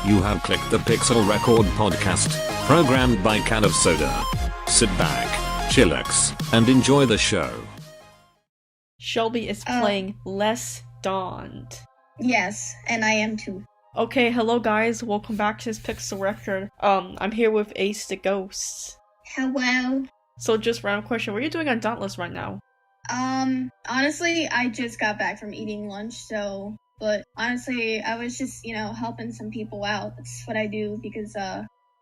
You have clicked the Pixel Record podcast, programmed by KanOfSoda. Sit back, chillax, and enjoy the show. Shelby is playing Less Dawned. Yes, and I am too. Okay, hello guys, welcome back to this Pixel Record. I'm here with Ace the Ghost. Hello. So just random question, what are you doing on Dauntless right now? Honestly, I just got back from eating lunch, but honestly, I was just, helping some people out. That's what I do because,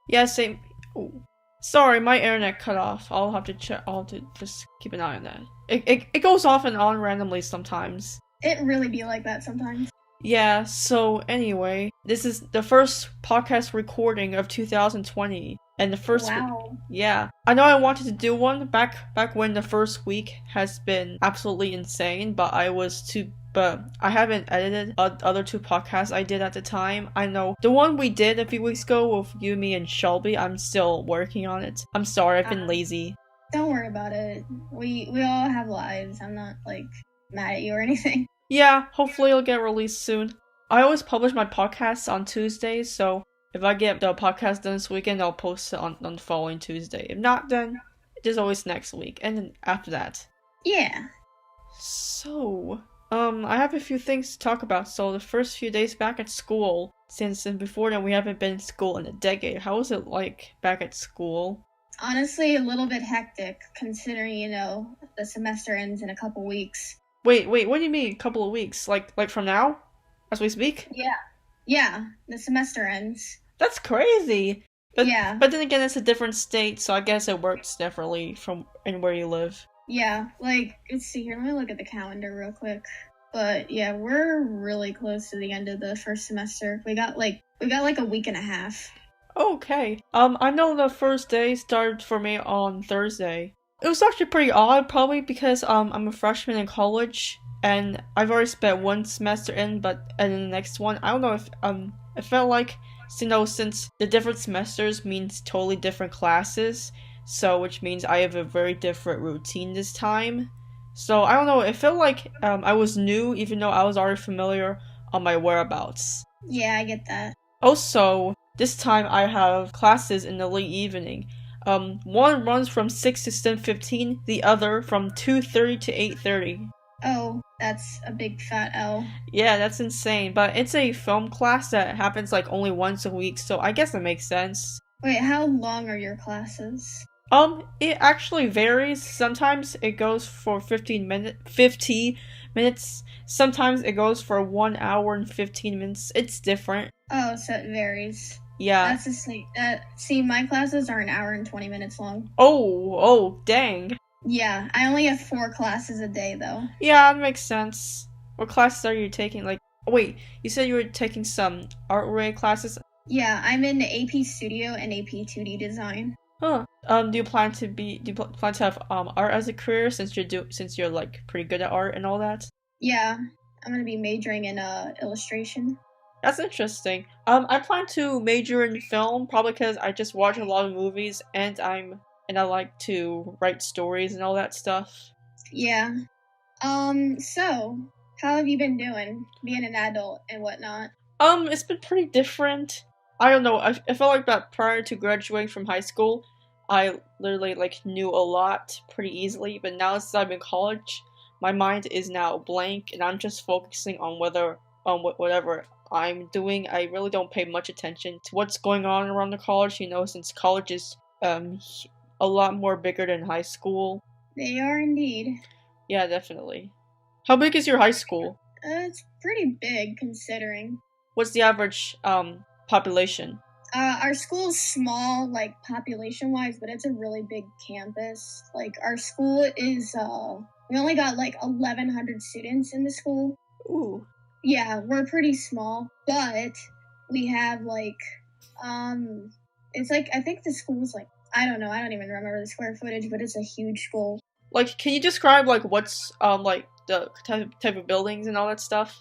Yeah, same. Ooh. Sorry, my internet cut off. I'll have to check. I'll have to just keep an eye on that. It goes off and on randomly sometimes. It really be like that sometimes. Yeah, so anyway, this is the first podcast recording of 2020. And the first Wow. Yeah. I know I wanted to do one back when the first week has been absolutely insane, but I haven't edited other two podcasts I did at the time. I know the one we did a few weeks ago with you, me, and Shelby, I'm still working on it. I'm sorry, I've been lazy. Don't worry about it. We all have lives. I'm not, mad at you or anything. Yeah, hopefully it'll get released soon. I always publish my podcasts on Tuesdays, so if I get the podcast done this weekend, I'll post it on the following Tuesday. If not, then there's always next week, and then after that. Yeah. So, I have a few things to talk about. So the first few days back at school, since before then we haven't been in school in a decade. How was it like back at school? Honestly, a little bit hectic, considering, the semester ends in a couple weeks. Wait, what do you mean, a couple of weeks? Like from now? As we speak? Yeah, the semester ends. That's crazy! But then again, it's a different state, so I guess it works differently from where you live. Yeah, let's see here, let me look at the calendar real quick. But yeah, we're really close to the end of the first semester. We got a week and a half. Okay. I know the first day started for me on Thursday. It was actually pretty odd, probably because I'm a freshman in college, and I've already spent one semester in, and the next one, I don't know if it felt like, since the different semesters means totally different classes, so which means I have a very different routine this time. So I don't know, it felt like I was new, even though I was already familiar on my whereabouts. Yeah, I get that. Also, this time I have classes in the late evening. One runs from 6 to 7:15, the other from 2:30 to 8:30. Oh, that's a big fat L. Yeah, that's insane, but it's a film class that happens only once a week, so I guess it makes sense. Wait, how long are your classes? It actually varies. Sometimes it goes for 50 minutes. Sometimes it goes for 1 hour and 15 minutes. It's different. Oh, so it varies. Yeah. That's just see, my classes are an hour and 20 minutes long. Oh, dang. Yeah, I only have 4 classes a day, though. Yeah, that makes sense. What classes are you taking? Wait, you said you were taking some art-related classes? Yeah, I'm in AP Studio and AP 2D Design. Huh. Do you plan to have art as a career since you're pretty good at art and all that? Yeah, I'm gonna be majoring in illustration. That's interesting. I plan to major in film, probably because I just watch a lot of movies and I like to write stories and all that stuff. Yeah. So, how have you been doing, being an adult and whatnot? It's been pretty different. I don't know, I felt like that prior to graduating from high school, I literally, knew a lot pretty easily, but now since I'm in college, my mind is now blank, and I'm just focusing on whatever I'm doing. I really don't pay much attention to what's going on around the college, since college is, a lot more bigger than high school. They are indeed. Yeah, definitely. How big is your high school? It's pretty big, considering. What's the average, population? Our school's small, population-wise, but it's a really big campus. Our school is, we only got, 1,100 students in the school. Ooh. Yeah, we're pretty small, but we have, it's, I think the school's, I don't know, I don't even remember the square footage, but it's a huge school. Can you describe, what's, the type of buildings and all that stuff?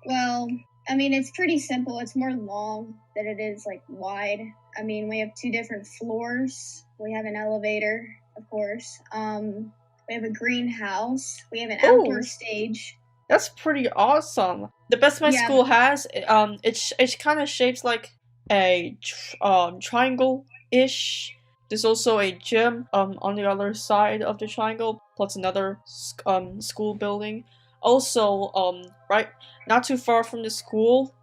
Well, I mean, it's pretty simple. It's more long than it is, wide. I mean, we have 2 different floors. We have an elevator, of course. We have a greenhouse. We have an outdoor stage. That's pretty awesome. The best my school has, it's kind of shapes like a triangle-ish. There's also a gym on the other side of the triangle, plus another school building. Also, right, not too far from the school,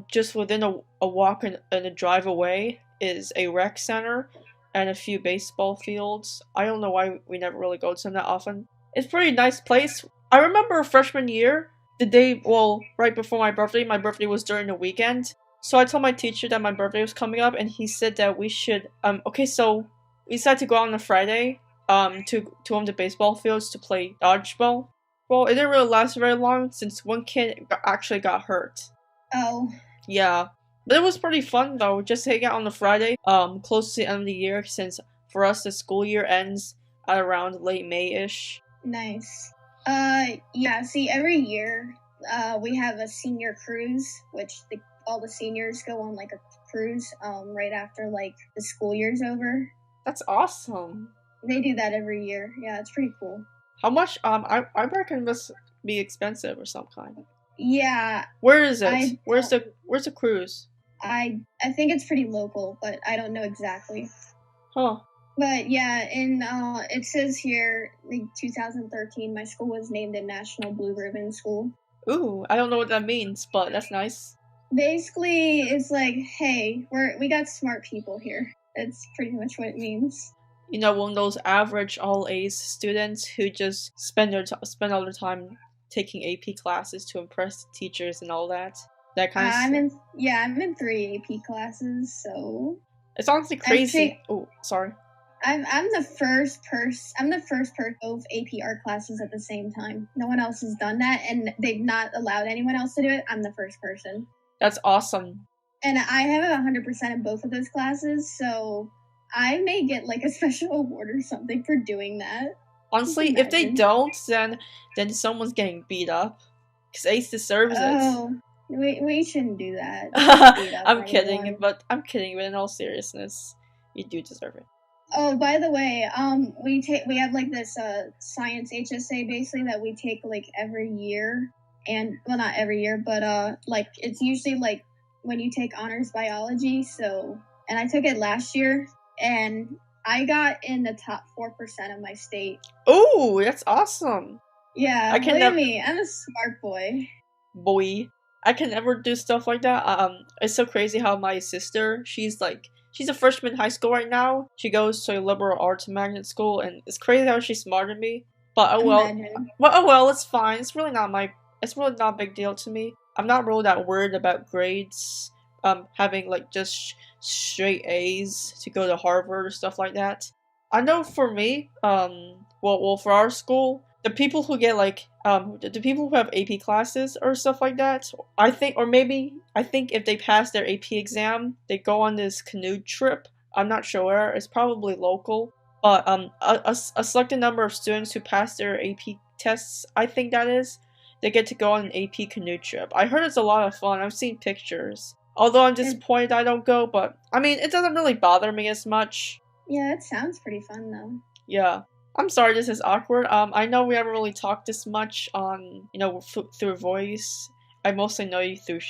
just within a walk and a drive away is a rec center and a few baseball fields. I don't know why we never really go to them that often. It's a pretty nice place. I remember freshman year, the day, well, right before my birthday was during the weekend. So I told my teacher that my birthday was coming up, and he said that we should, okay, so we decided to go out on a Friday, to one of the baseball fields to play dodgeball. Well, it didn't really last very long since one kid actually got hurt. Oh. Yeah. But it was pretty fun though, just hanging out on the Friday, close to the end of the year, since for us the school year ends at around late May-ish. Nice. Yeah, see, every year, we have a senior cruise, which all the seniors go on, like, a cruise, right after, like, the school year's over. That's awesome. They do that every year. Yeah, it's pretty cool. How much, I reckon it must be expensive or some kind. Yeah. Where is it? Where's the cruise? I think it's pretty local, but I don't know exactly. Huh. But yeah, it says here, like 2013, my school was named a National Blue Ribbon School. Ooh, I don't know what that means, but that's nice. Basically, it's like, hey, we got smart people here. That's pretty much what it means. You know, one of those average all A's students who just spend all their time taking AP classes to impress the teachers and all that. That kind of stuff. I'm in 3 AP classes, so it's honestly crazy. Oh, sorry. I'm the first person of AP art classes at the same time. No one else has done that, and they've not allowed anyone else to do it. I'm the first person. That's awesome. And I have 100% in both of those classes, so I may get like a special award or something for doing that. Honestly, if they don't, then someone's getting beat up. Because Ace deserves it. We shouldn't do that. I'm kidding, but in all seriousness, you do deserve it. Oh, by the way, we have like this science HSA basically that we take like every year, and well, not every year, but like it's usually like when you take honors biology. So, and I took it last year, and I got in the top 4% of my state. Oh, that's awesome. Yeah, believe me, I'm a smart boy. I can never do stuff like that. It's so crazy how my sister, she's a freshman in high school right now. She goes to a liberal arts magnet school, and it's crazy how she's smarter than me. But oh well, it's fine. It's really not a big deal to me. I'm not really that worried about grades. Having like just straight A's to go to Harvard or stuff like that. I know for me, for our school, the people who get like the people who have AP classes or stuff like that, I think if they pass their AP exam, they go on this canoe trip. I'm not sure where. It's probably local, but a selected number of students who pass their AP tests, I think that is, they get to go on an AP canoe trip. I heard it's a lot of fun. I've seen pictures. Although I'm disappointed I don't go, but I mean, it doesn't really bother me as much. Yeah, it sounds pretty fun though. Yeah. I'm sorry this is awkward. I know we haven't really talked this much on, through voice. I mostly know you through,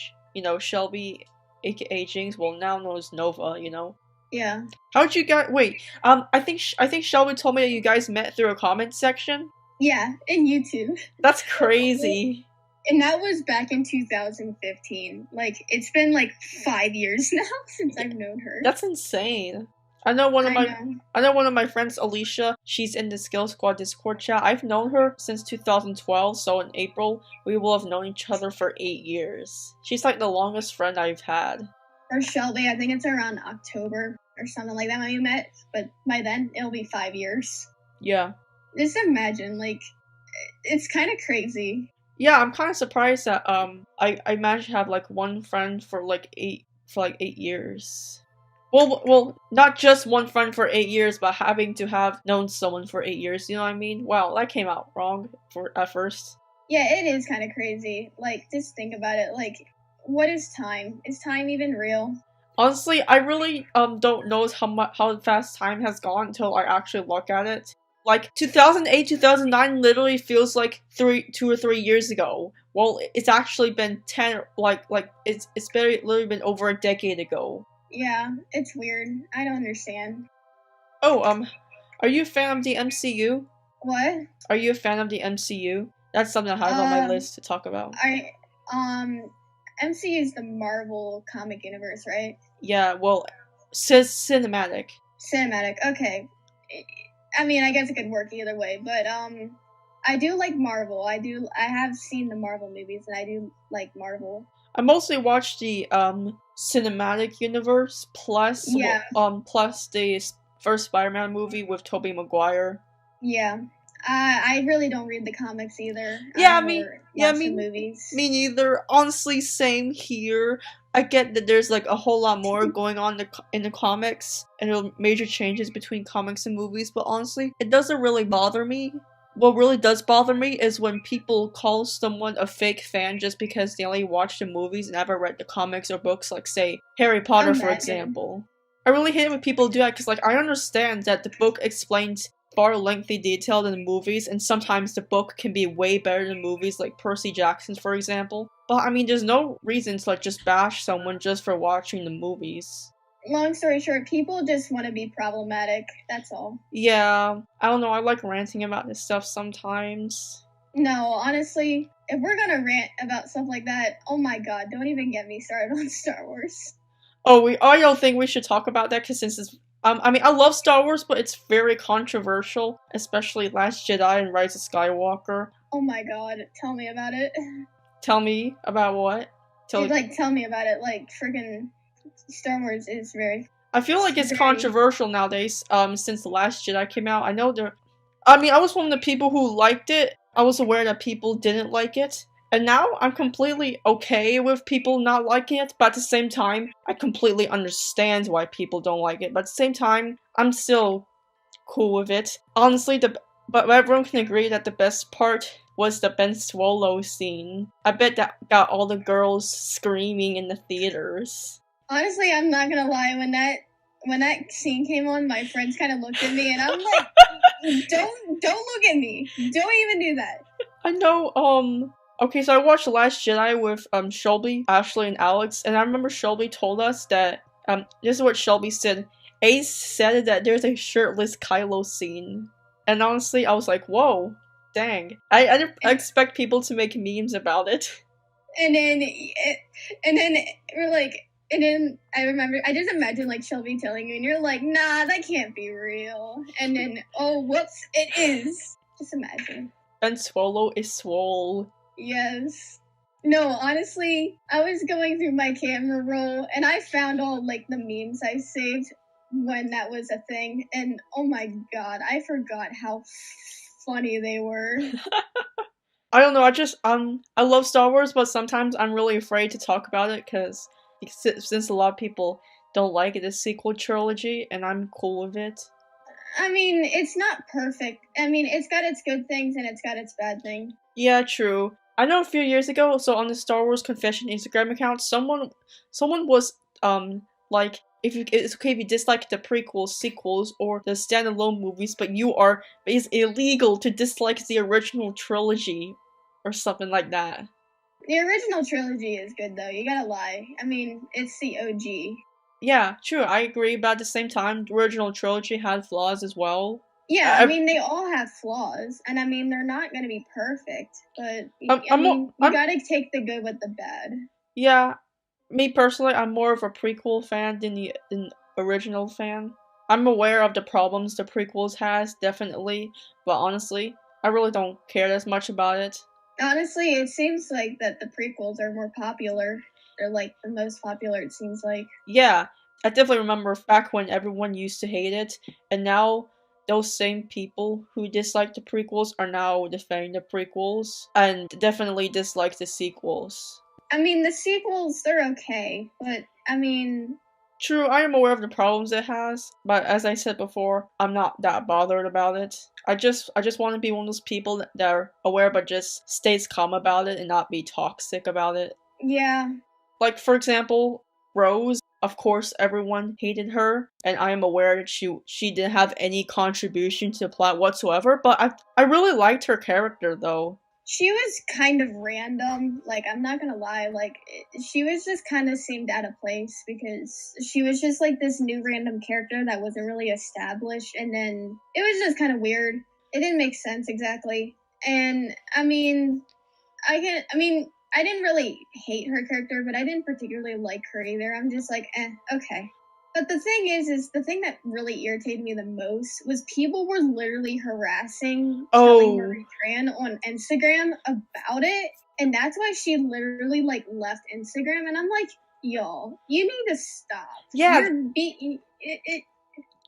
Shelby, aka Jinx, well now known as Nova, Yeah. How'd you guys, wait, I think Shelby told me that you guys met through a comment section? Yeah, in YouTube. That's crazy. And that was back in 2015. Like, it's been like 5 years now since I've known her. That's insane. I know one of my friends, Alicia. She's in the Skill Squad Discord chat. I've known her since 2012, so in April we will have known each other for 8 years. She's like the longest friend I've had. Or Shelby, I think it's around October or something like that when we met. But by then it'll be 5 years. Yeah. Just imagine, like, it's kind of crazy. Yeah, I'm kind of surprised that I managed to have like one friend for like 8 years. Well, not just one friend for 8 years, but having to have known someone for 8 years. You know what I mean? Wow, that came out wrong at first. Yeah, it is kind of crazy. Like, just think about it. Like, what is time? Is time even real? Honestly, I really don't know how fast time has gone until I actually look at it. Like 2008, 2009 literally feels like 2 or 3 years ago. Well, it's actually been 10. Like it's literally been over a decade ago. Yeah, it's weird. I don't understand. Oh, are you a fan of the MCU? What? Are you a fan of the MCU? That's something I have on my list to talk about. MCU is the Marvel comic universe, right? Yeah, well, cinematic. Cinematic, okay. I mean, I guess it could work either way, but I do like Marvel. I have seen the Marvel movies, and I do like Marvel. I mostly watch the cinematic universe plus plus the first Spider-Man movie with Tobey Maguire. Yeah. I really don't read the comics either. Movies. Me neither. Honestly, same here. I get that there's like a whole lot more going on in the comics and major changes between comics and movies, but honestly, it doesn't really bother me. What really does bother me is when people call someone a fake fan just because they only watch the movies and never read the comics or books, like say Harry Potter, for example. I really hate it when people do that because, like, I understand that the book explains far lengthy detail than the movies, and sometimes the book can be way better than movies, like Percy Jackson's, for example. But I mean, there's no reason to like just bash someone just for watching the movies. Long story short, people just want to be problematic. That's all. Yeah, I don't know. I like ranting about this stuff sometimes. No, honestly, if we're gonna rant about stuff like that, oh my god, don't even get me started on Star Wars. Oh, I don't think we should talk about that because since it's I mean, I love Star Wars, but it's very controversial, especially Last Jedi and Rise of Skywalker. Oh my god, tell me about it. Tell me about what? Tell me about it. Like, freaking Star Wars is very... I feel like it's controversial nowadays, since The Last Jedi came out. I know I was one of the people who liked it. I was aware that people didn't like it. And now I'm completely okay with people not liking it, but at the same time, I completely understand why people don't like it. But at the same time, I'm still cool with it. Honestly, but everyone can agree that the best part was the Ben Swallow scene. I bet that got all the girls screaming in the theaters. Honestly, I'm not gonna lie, when that scene came on, my friends kind of looked at me and I'm like, don't look at me. Don't even do that. I know, okay, so I watched The Last Jedi with Shelby, Ashley, and Alex, and I remember Shelby told us that this is what Shelby said. Ace said that there's a shirtless Kylo scene, and honestly, I was like, whoa, dang! I didn't expect people to make memes about it. And then we're like, and then I just imagine like Shelby telling you, and you're like, nah, that can't be real. And then, oh, whoops, it is. Just imagine. Ben Swallow is swole. Yes. No, honestly, I was going through my camera roll and I found all like the memes I saved when that was a thing, and oh my god, I forgot how funny they were. I don't know, I love Star Wars, but sometimes I'm really afraid to talk about it because since a lot of people don't like the sequel trilogy, and I'm cool with it. I mean, it's not perfect. I mean, it's got its good things and it's got its bad things. Yeah, true. I know a few years ago, so on the Star Wars Confession Instagram account, someone was, like, it's okay if you dislike the prequels, sequels, or the standalone movies, but it's illegal to dislike the original trilogy, or something like that. The original trilogy is good, though, you gotta lie. I mean, it's the OG. Yeah, true, I agree, but at the same time, the original trilogy had flaws as well. Yeah, I mean, they all have flaws, and I mean, they're not gonna be perfect, but you gotta take the good with the bad. Yeah, me personally, I'm more of a prequel fan than the original fan. I'm aware of the problems the prequels has, definitely, but honestly, I really don't care as much about it. Honestly, it seems like that the prequels are more popular. They're like the most popular, it seems like. Yeah, I definitely remember back when everyone used to hate it, and now those same people who dislike the prequels are now defending the prequels, and definitely dislike the sequels. I mean, the sequels, they're okay, but, I mean... True, I am aware of the problems it has, but as I said before, I'm not that bothered about it. I just want to be one of those people that are aware but just stays calm about it and not be toxic about it. Yeah. Like, for example, Rose, of course everyone hated her, and I am aware that she didn't have any contribution to the plot whatsoever, but I really liked her character though. she was kind of random. Like, I'm not gonna lie, like, she was just kind of seemed out of place because she was just like this new random character that wasn't really established, and then it was just kind of weird. It didn't make sense exactly. And I mean, I didn't really hate her character, but I didn't particularly like her either. I'm just like, okay. But the thing is the thing that really irritated me the most was people were literally harassing Kelly Marie Tran on Instagram about it, and that's why she literally like left Instagram. And I'm like, y'all, you need to stop. Yeah,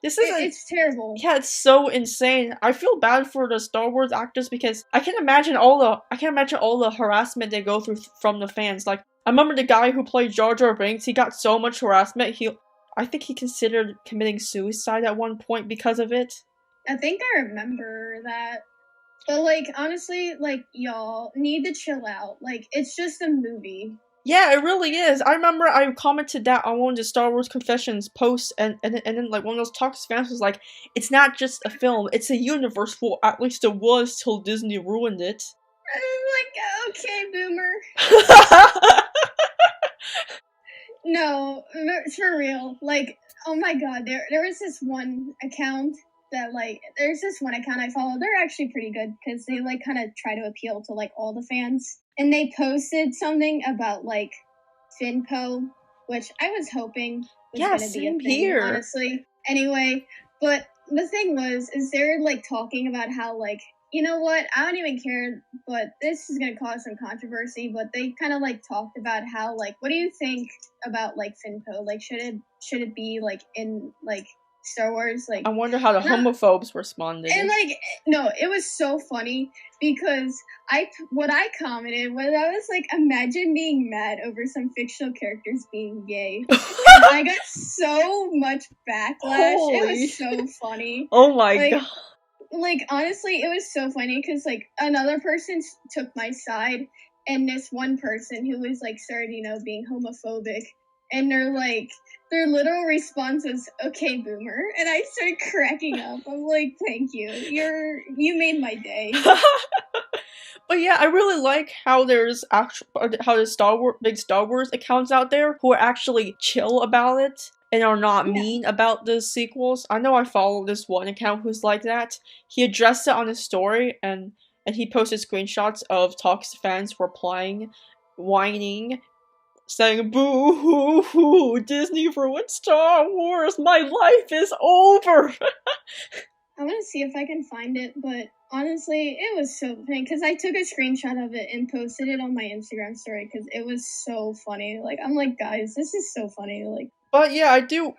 it's terrible. Yeah, it's so insane. I feel bad for the Star Wars actors because I can't imagine all the harassment they go through from the fans. Like, I remember the guy who played Jar Jar Binks. He got so much harassment. I think he considered committing suicide at one point because of it. I think I remember that. But like, honestly, like, y'all need to chill out. Like, it's just a movie. Yeah, it really is. I remember I commented that on one of the Star Wars Confessions posts, and then like one of those toxic fans was like, "It's not just a film; it's a universe." Well, at least it was till Disney ruined it. I'm like, okay, boomer. No, for real. Like, oh my god, there was this one account that like, there's this one account I follow. They're actually pretty good because they like kind of try to appeal to like all the fans. And they posted something about like Finpo, which I was hoping was gonna be a thing, here. Honestly. Anyway, but the thing is they're like talking about how like, you know what, I don't even care, but this is gonna cause some controversy. But they kind of like talked about how like, what do you think about like Finpo? Like, should it be like in like Star Wars? Like, I wonder how the homophobes responded. And like, no, it was so funny because what I commented was, I was like, imagine being mad over some fictional characters being gay. And I got so much backlash. Holy. It was so funny. Oh my god. Like, honestly, it was so funny because like another person took my side, and this one person who was like started, being homophobic, and their literal response was, okay, boomer. And I started cracking up. I'm like, thank you. You made my day. But yeah, I really like how there's there's big Star Wars accounts out there who are actually chill about it and are not mean about the sequels. I know I follow this one account who's like that. He addressed it on his story, and he posted screenshots of toxic fans replying, whining, saying, boo hoo hoo, Disney ruined Star Wars, my life is over! I'm gonna see if I can find it, but honestly, it was so funny, because I took a screenshot of it and posted it on my Instagram story, because it was so funny. Like, I'm like, guys, this is so funny, like. But yeah, I do,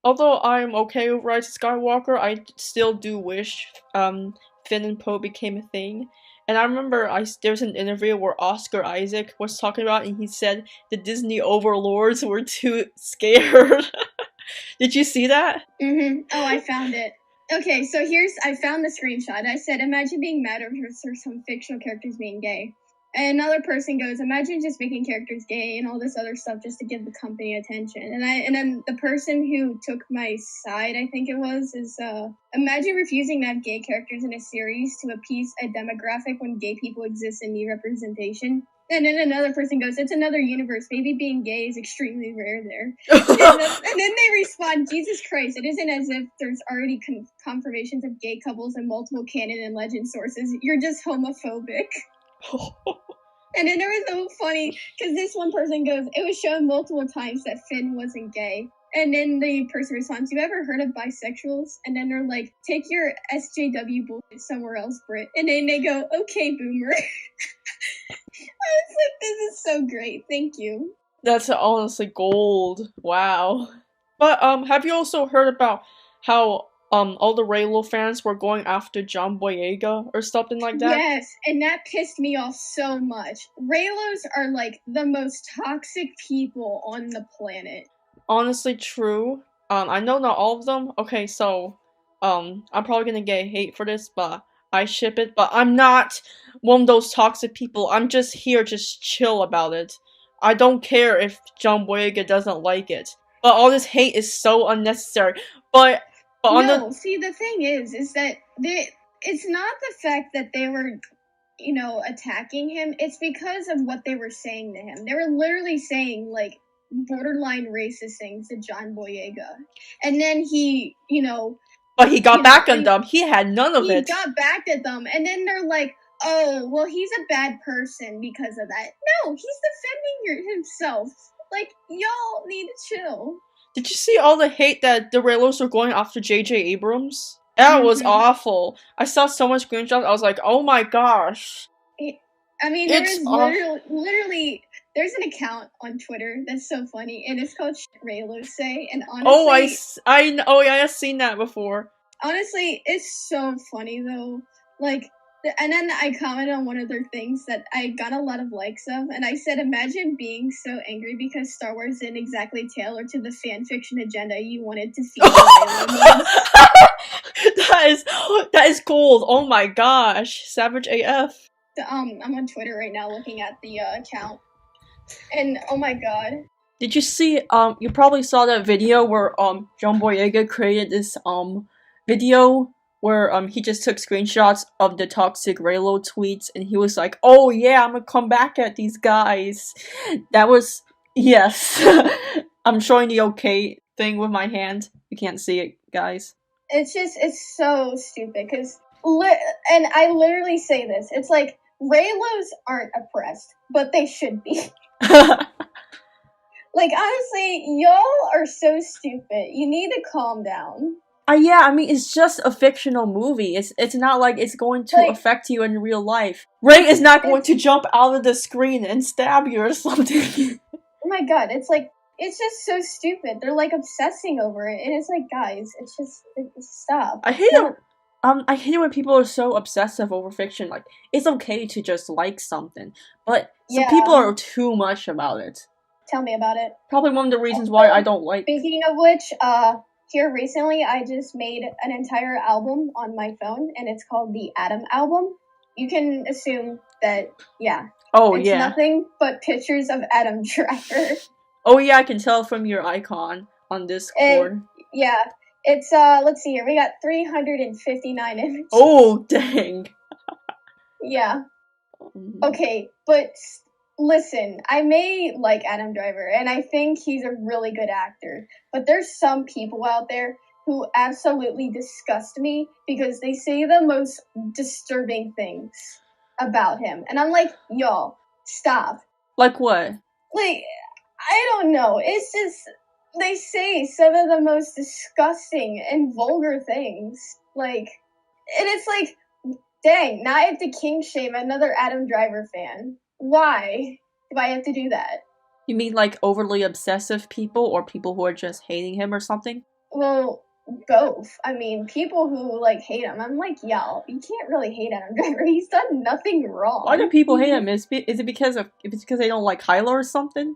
although I'm okay with Rise of Skywalker, I still do wish, Finn and Poe became a thing. And I remember there was an interview where Oscar Isaac was talking about it, and he said the Disney overlords were too scared. Did you see that? Mm-hmm. Oh, I found it. Okay, so I found the screenshot. I said, imagine being mad over some fictional characters being gay. And another person goes, imagine just making characters gay and all this other stuff just to give the company attention. And then the person who took my side, I think it was, is imagine refusing to have gay characters in a series to appease a demographic when gay people exist and need representation. And then another person goes, it's another universe. Maybe being gay is extremely rare there. And then they respond, Jesus Christ, it isn't as if there's already confirmations of gay couples in multiple canon and legend sources. You're just homophobic. And then it was so funny because this one person goes, it was shown multiple times that Finn wasn't gay. And then the person responds, you ever heard of bisexuals? And then they're like, take your SJW bullshit somewhere else, Brit. And then they go, okay, boomer. I was like, this is so great. Thank you. That's honestly gold. Wow. But have you also heard about how all the Reylo fans were going after John Boyega or something like that? Yes, and that pissed me off so much. Reylos are like the most toxic people on the planet. Honestly, true. I know not all of them. Okay, so I'm probably gonna get hate for this, but I ship it. But I'm not one of those toxic people. I'm just here, just chill about it. I don't care if John Boyega doesn't like it. But all this hate is so unnecessary. But no, see, the thing is that it's not the fact that they were attacking him, it's because of what they were saying to him. They were literally saying, like, borderline racist things to John Boyega. And then he, But he got back on them. He had none of he it. got back at them. And then they're like, oh, well, he's a bad person because of that. No, he's defending himself. Like, y'all need to chill. Did you see all the hate that the Raylos were going after J.J. Abrams? That was awful. I saw so much screenshots. I was like, oh my gosh. I mean, there's literally, there's an account on Twitter that's so funny, and it's called Raylos Say, and honestly... I've seen that before. Honestly, it's so funny, though. Like, and then I commented on one of their things that I got a lot of likes of, and I said, imagine being so angry because Star Wars didn't exactly tailor to the fanfiction agenda you wanted to feed That is cold. Oh my gosh. Savage AF. I'm on Twitter right now looking at the account. And oh my god. Did you see, you probably saw that video where, John Boyega created this, video where, he just took screenshots of the toxic Raylo tweets, and he was like, oh yeah, I'm gonna come back at these guys. That was, yes. I'm showing the okay thing with my hand. You can't see it, guys. It's so stupid, because, and I literally say this, it's like, Raylos aren't oppressed, but they should be. Like, honestly, y'all are so stupid. You need to calm down. Yeah, I mean, it's just a fictional movie. It's not like it's going to affect you in real life. Ray is not going to jump out of the screen and stab you or something. Oh my god, it's just so stupid. They're, like, obsessing over it, and it's like, guys, it's stop. I hate it. I hate it when people are so obsessive over fiction. Like, it's okay to just like something, but some people are too much about it. Tell me about it. Probably one of the reasons why I don't like. Speaking of which, here recently I just made an entire album on my phone, and it's called the Adam album. You can assume that, it's nothing but pictures of Adam Driver. Oh yeah, I can tell from your icon on Discord. It's, let's see here, we got 359 images. Oh, dang. Yeah. Okay, but listen, I may like Adam Driver, and I think he's a really good actor, but there's some people out there who absolutely disgust me because they say the most disturbing things about him. And I'm like, y'all, stop. Like what? Like, I don't know. It's just... They say some of the most disgusting and vulgar things. Like, and it's like, dang, now I have to king shame another Adam Driver fan. Why do I have to do that? You mean like overly obsessive people or people who are just hating him or something? Well, both. I mean, people who, like, hate him. I'm like, y'all, you can't really hate Adam Driver. He's done nothing wrong. Why do people hate him? Is it because they don't like Kylo or something?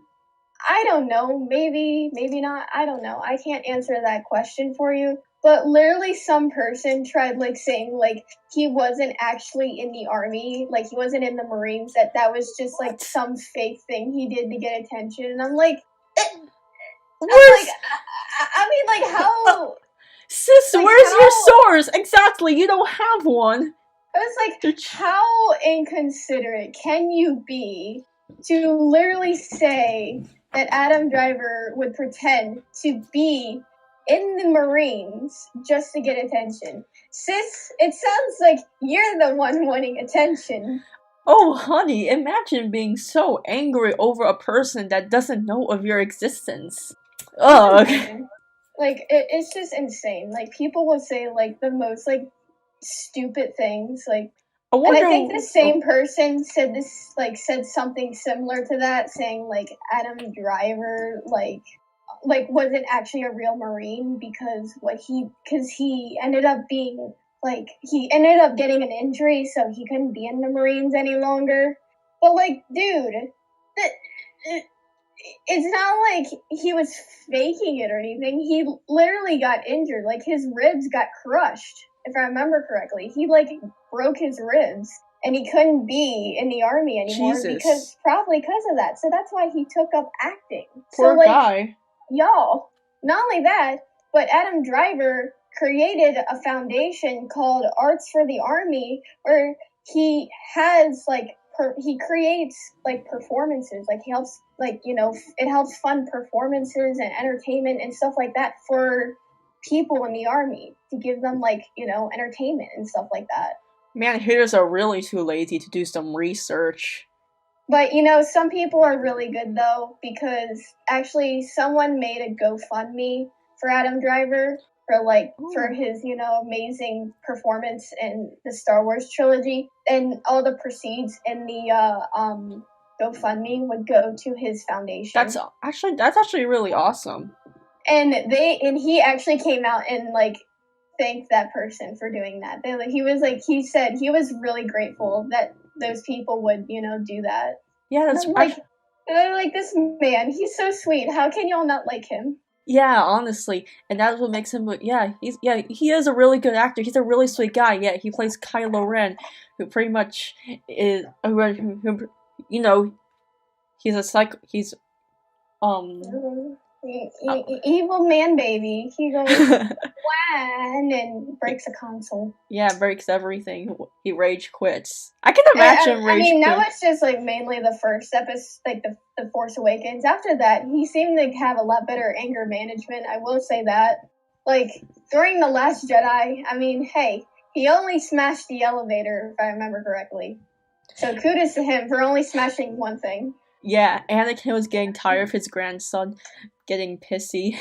I don't know. Maybe not. I don't know. I can't answer that question for you. But literally some person tried, like, saying, like, he wasn't actually in the army. Like, he wasn't in the Marines. That was just, like, some fake thing he did to get attention. And I'm like... I mean, like, how... Sis, like, where's your source? Exactly, you don't have one. I was like, how inconsiderate can you be to literally say... that Adam Driver would pretend to be in the Marines just to get attention. Sis, it sounds like you're the one wanting attention. Oh, honey, imagine being so angry over a person that doesn't know of your existence. Ugh. Like, it's just insane. Like, people will say, like, the most, like, stupid things, like, and I think the same person said something similar to that, saying, like, Adam Driver, like wasn't actually a real Marine because he ended up being, like, he ended up getting an injury, so he couldn't be in the Marines any longer. But, like, dude, it's not like he was faking it or anything. He literally got injured. Like, his ribs got crushed. If I remember correctly, he, like, broke his ribs, and he couldn't be in the army anymore probably because of that. So that's why he took up acting. Poor guy. Y'all, not only that, but Adam Driver created a foundation called Arts for the Army, where he has like he creates like performances, like he helps, like, you know, it helps fund performances and entertainment and stuff like that for people in the army to give them, like, you know, entertainment and stuff like that. Man, haters are really too lazy to do some research. But, you know, some people are really good, though, because actually someone made a GoFundMe for Adam Driver for his, you know, amazing performance in the Star Wars trilogy, and all the proceeds in the GoFundMe would go to his foundation. That's actually really awesome. And he actually came out and like thanked that person for doing that. He said he was really grateful that those people would, you know, do that. Yeah, that's like this man, he's so sweet. How can y'all not like him? Yeah, honestly, and that's what makes him. He is a really good actor. He's a really sweet guy. Yeah, he plays Kylo Ren, who pretty much is, who you know, he's a psych. He's evil man baby. He goes and then breaks a console. Yeah, breaks everything. He rage quits. I can imagine rage. I mean, now it's just like mainly the first episode, like the Force Awakens. After that, he seemed to have a lot better anger management. I will say that. Like during the Last Jedi, I mean, hey, he only smashed the elevator, if I remember correctly. So kudos to him for only smashing one thing. Yeah, Anakin was getting tired of his grandson getting pissy.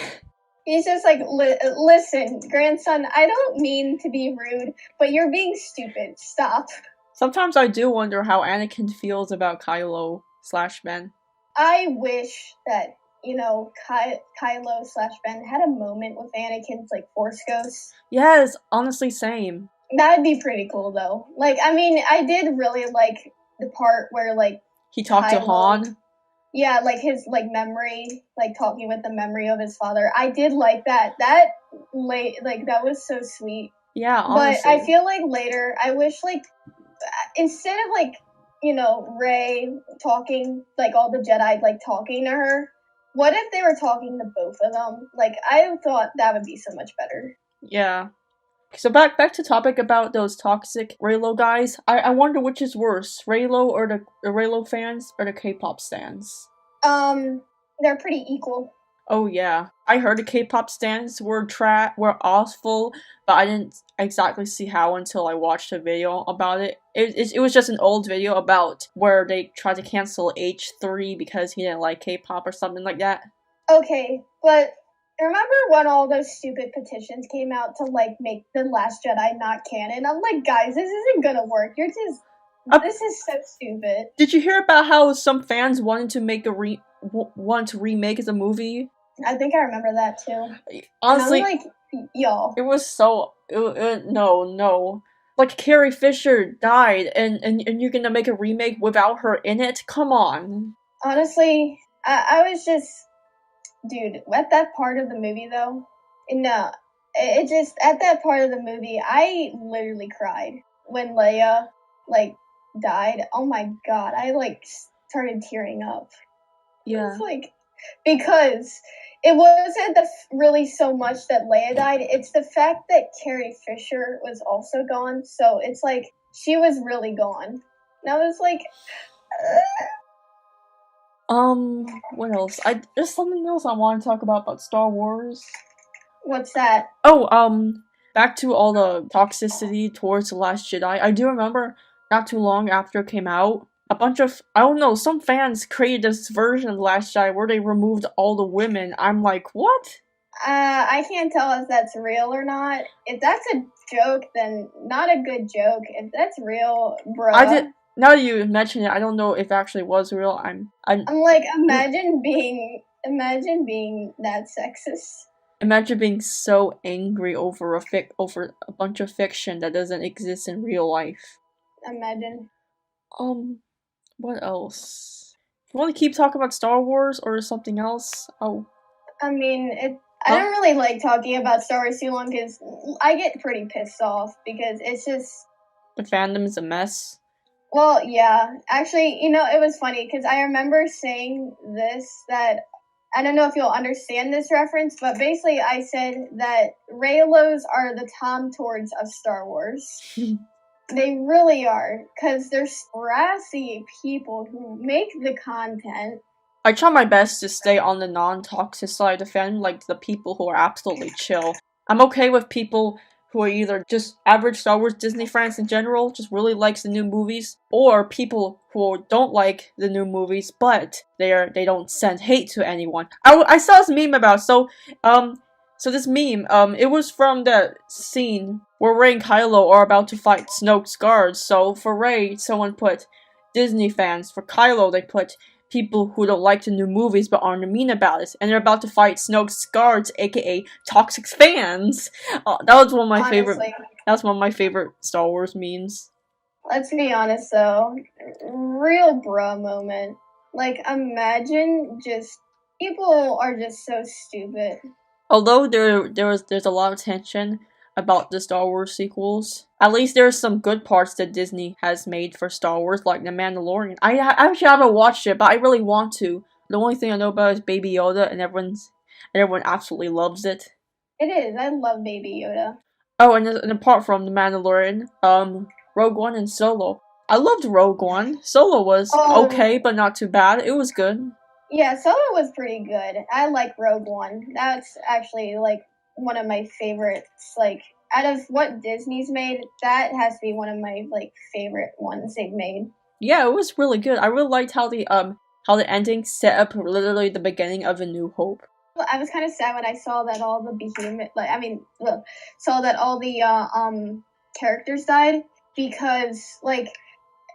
He's just like, listen, grandson, I don't mean to be rude, but you're being stupid. Stop. Sometimes I do wonder how Anakin feels about Kylo/Ben. I wish that, you know, Kylo/Ben had a moment with Anakin's, like, Force Ghost. Yes, honestly, same. That'd be pretty cool, though. Like, I mean, I did really like the part where, like, he talked to Han. Yeah, like his, like, memory, like, talking with the memory of his father. I did like that. That was so sweet. Yeah, honestly. But I feel like later, I wish, like, instead of, like, you know, Rey talking, like, all the Jedi, like, talking to her, what if they were talking to both of them? Like, I thought that would be so much better. Yeah. So back to topic about those toxic Reylo guys. I wonder which is worse, Reylo or the Reylo fans or the K-pop stans? They're pretty equal. Oh yeah, I heard the K-pop stans were awful, but I didn't exactly see how until I watched a video about it. It was just an old video about where they tried to cancel H3 because he didn't like K-pop or something like that. Okay, but remember when all those stupid petitions came out to, like, make The Last Jedi not canon? I'm like, guys, this isn't gonna work. This is so stupid. Did you hear about how some fans wanted to make want to remake the movie? I think I remember that too. Honestly, and I'm like, y'all. It was so no. Like, Carrie Fisher died, and you're gonna make a remake without her in it? Come on. Honestly, I was just, dude, at that part of the movie, though, no, it just, at that part of the movie, I literally cried when Leia, like, died. Oh my god, I, like, started tearing up. Yeah. It's like, because it wasn't really so much that Leia died, it's the fact that Carrie Fisher was also gone, so it's like, she was really gone. And I was like, what else? There's something else I want to talk about Star Wars. What's that? Oh, back to all the toxicity towards The Last Jedi. I do remember not too long after it came out, a bunch of, I don't know, some fans created this version of The Last Jedi where they removed all the women. I'm like, what? I can't tell if that's real or not. If that's a joke, then not a good joke. If that's real, bruh. Now that you mention it, I don't know if it actually was real. I'm like, imagine being that sexist. Imagine being so angry over a bunch of fiction that doesn't exist in real life. Imagine. What else? You want to keep talking about Star Wars or something else? Oh. I mean, I don't really like talking about Star Wars too long because I get pretty pissed off because it's just... The fandom is a mess. Well, yeah. Actually, you know, it was funny because I remember saying this, that I don't know if you'll understand this reference, but basically I said that Reylos are the Tom Tords of Star Wars. They really are, because they're brassy people who make the content. I try my best to stay on the non-toxic side of the fandom, like the people who are absolutely chill. I'm okay with people who are either just average Star Wars Disney fans in general, just really likes the new movies, or people who don't like the new movies, but they don't send hate to anyone. I saw this meme about so this meme it was from the scene where Rey and Kylo are about to fight Snoke's guards. So for Rey, someone put Disney fans. For Kylo, they put people who don't like the new movies but aren't mean about it, and they're about to fight Snoke's guards, aka toxic fans. That was one of my favorite. That's one of my favorite Star Wars memes. Let's be honest though, real bro moment. Like, imagine just people are just so stupid. Although there's a lot of tension about the Star Wars sequels, at least there's some good parts that Disney has made for Star Wars, like The Mandalorian. I actually haven't watched it, but I really want to. The only thing I know about is Baby Yoda, and everyone absolutely loves it. It is. I love Baby Yoda. Oh, and apart from The Mandalorian, Rogue One and Solo. I loved Rogue One. Solo was okay, but not too bad. It was good. Yeah, Solo was pretty good. I like Rogue One. That's actually, like, one of my favorites. Like, out of what Disney's made, that has to be one of my, like, favorite ones they've made. Yeah, it was really good. I really liked how the ending set up literally the beginning of A New Hope. I was kind of sad when I saw that all the saw that all the characters died, because, like,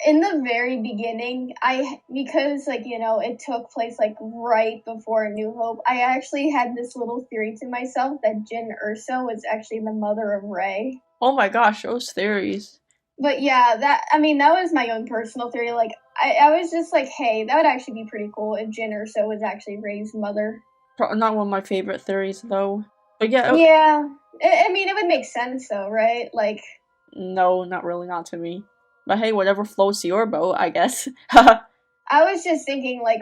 in the very beginning, because it took place like right before A New Hope, I actually had this little theory to myself that Jyn Erso was actually the mother of Rey. Oh my gosh, those theories. But yeah, that was my own personal theory. Like, I was just like, hey, that would actually be pretty cool if Jyn Erso was actually Rey's mother. Not one of my favorite theories, though. But yeah. Yeah. I mean, it would make sense, though, right? Like... No, not really, not to me. But hey, whatever floats your boat, I guess. I was just thinking, like,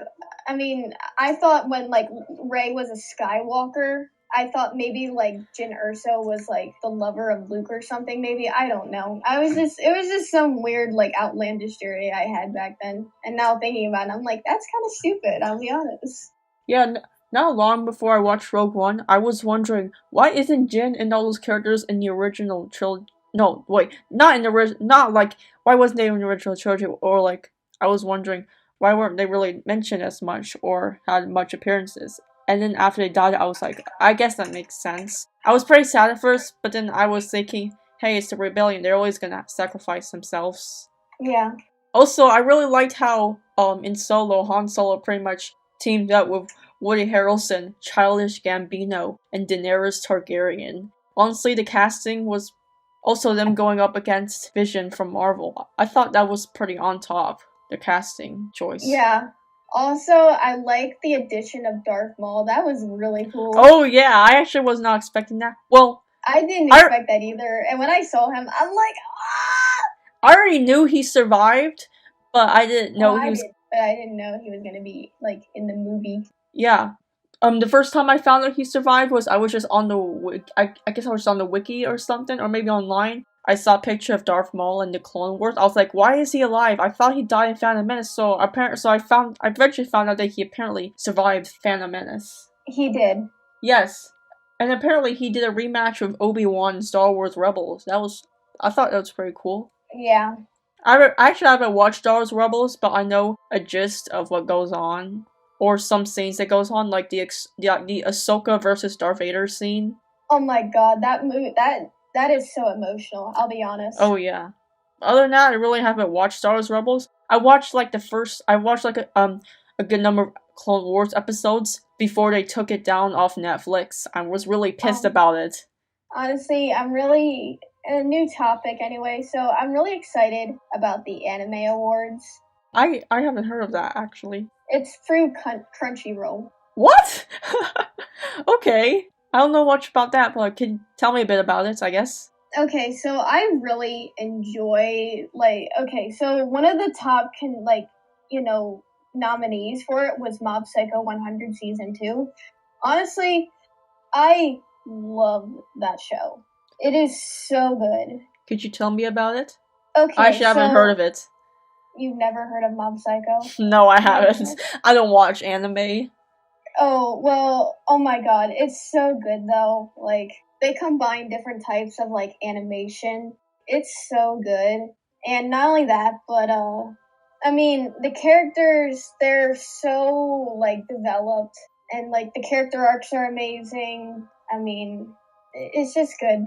I mean, I thought when, like, Rey was a Skywalker, I thought maybe, like, Jyn Erso was, like, the lover of Luke or something, maybe. I don't know. It was just some weird, like, outlandish theory I had back then. And now thinking about it, I'm like, that's kind of stupid, I'll be honest. Yeah, not long before I watched Rogue One, I was wondering, why isn't Jyn and all those characters in the original trilogy? No, wait, not in the original, not like, why wasn't they in the original trilogy? Or like, I was wondering, why weren't they really mentioned as much or had much appearances? And then after they died, I was like, I guess that makes sense. I was pretty sad at first, but then I was thinking, hey, it's the rebellion, they're always gonna sacrifice themselves. Yeah. Also, I really liked how, in Solo, Han Solo pretty much teamed up with Woody Harrelson, Childish Gambino, and Daenerys Targaryen. Honestly, the casting was also them going up against Vision from Marvel. I thought that was pretty on top, the casting choice. Yeah. Also, I like the addition of Darth Maul. That was really cool. Oh yeah, I actually was not expecting that. Well, I didn't expect that either. And when I saw him, I'm like, ah! I already knew he survived, but I didn't know I didn't know he was gonna be, like, in the movie. Yeah. The first time I found out he survived was I was just on the I guess I was on the wiki or something, or maybe online. I saw a picture of Darth Maul in the Clone Wars. I was like, why is he alive? I thought he died in Phantom Menace. So I eventually found out that he apparently survived Phantom Menace. He did. Yes, and apparently he did a rematch with Obi-Wan in Star Wars Rebels. I thought that was pretty cool. Yeah. I actually haven't watched Star Wars Rebels, but I know a gist of what goes on. Or some scenes that goes on, like the Ahsoka versus Darth Vader scene. Oh my god, that movie, that is so emotional, I'll be honest. Oh yeah. Other than that, I really haven't watched Star Wars Rebels. I watched like a good number of Clone Wars episodes before they took it down off Netflix. I was really pissed about it. Honestly, I'm really, a new topic anyway, so I'm really excited about the Anime Awards. I haven't heard of that, actually. It's through Crunchyroll. What? Okay. I don't know much about that, but can you tell me a bit about it, I guess? Okay, so I really enjoy, so one of the top, nominees for it was Mob Psycho 100 Season 2. Honestly, I love that show. It is so good. Could you tell me about it? Okay, I actually haven't heard of it. You've never heard of Mob Psycho? No, I haven't. I don't watch anime. Oh, well, oh my god, it's so good though. Like, they combine different types of, like, animation. It's so good. And not only that, but, I mean, the characters, they're so, like, developed. And, like, the character arcs are amazing. I mean, it's just good.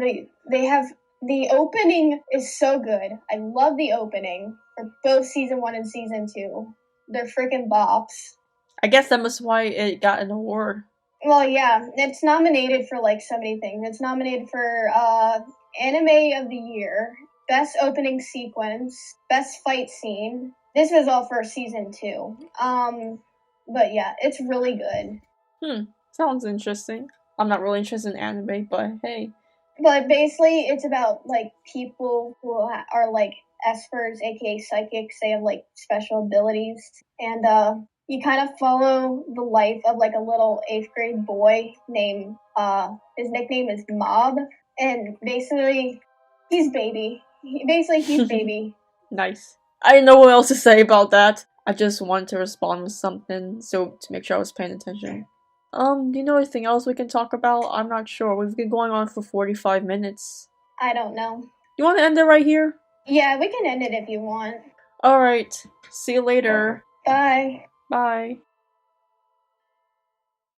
They have, the opening is so good. I love the opening for both season 1 and season 2. They're freaking bops. I guess that was why it got an award. Well, yeah, it's nominated for like so many things. It's nominated for Anime of the Year, Best Opening Sequence, Best Fight Scene. This was all for season 2. But yeah, it's really good. Sounds interesting. I'm not really interested in anime, but hey. But basically, it's about like people who are like espers, aka psychics. They have like special abilities, and you kind of follow the life of like a little 8th grade boy named his nickname is Mob, and basically he's baby. He's baby. Nice. I didn't know what else to say about that. I just wanted to respond with something so to make sure I was paying attention. Do you know anything else we can talk about? I'm not sure. We've been going on for 45 minutes. I don't know. You want to end it right here? Yeah, we can end it if you want. Alright. See you later. Bye. Bye.